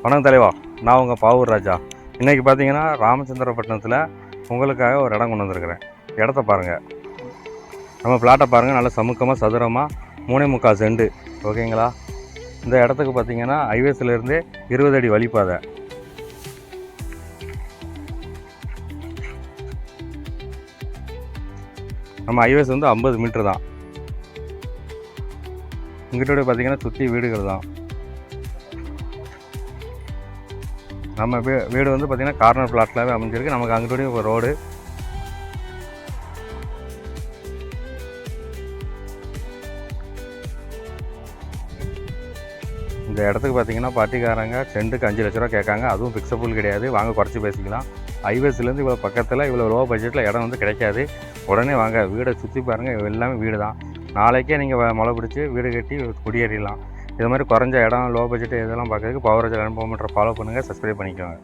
வணக்கம் தலைவா, நான் உங்கள் பாவூர் ராஜா. இன்றைக்கி பார்த்தீங்கன்னா ராமச்சந்திரப்பட்டினத்தில் உங்களுக்காக ஒரு இடம் கொண்டு வந்திருக்கிறேன். இடத்த பாருங்கள், நம்ம பிளாட்டை பாருங்கள். நல்லா சமுக்கமாக சதுரமாக 3.25 செண்டு. ஓகேங்களா? இந்த இடத்துக்கு பார்த்தீங்கன்னா ஹைவேஸ்லேருந்து 20 அடி வழிப்பாதை. நம்ம ஹைவேஸ் வந்து 50 மீட்டர் தான். இங்கிட்ட பார்த்தீங்கன்னா சுற்றி வீடுகள் தான். நம்ம வீடு வந்து பார்த்திங்கன்னா கார்னர் பிளாட்லாவே அமைஞ்சிருக்கு. நமக்கு அங்கிட்டோடைய ஒரு ரோடு. இந்த இடத்துக்கு பார்த்திங்கன்னா பார்ட்டிக்காரங்க சென்ட்டுக்கு 5 லட்ச ரூபா கேட்காங்க. அதுவும் ஃபிக்ஸபிள் கிடையாது, வாங்க குறைச்சி பேசிக்கலாம். ஹைவேஸ்லேருந்து இவ்வளோ பக்கத்தில் இவ்வளோ லோ பட்ஜெட்டில் இடம் வந்து கிடைக்காது. உடனே வாங்க, வீடை சுற்றி பாருங்கள். எல்லாமே வீடு தான். நாளைக்கே நீங்கள் மழை பிடிச்சி வீடு கட்டி குடியேறிடலாம். இது மாதிரி குறைஞ்ச இடம், லோ பட்ஜெட் இதெல்லாம் பார்க்கறதுக்கு பவர் ராஜா இன்ஃபோமீட்டரை ஃபாலோ பண்ணுங்கள், சப்ஸ்கிரைப் பண்ணிக்கோங்க.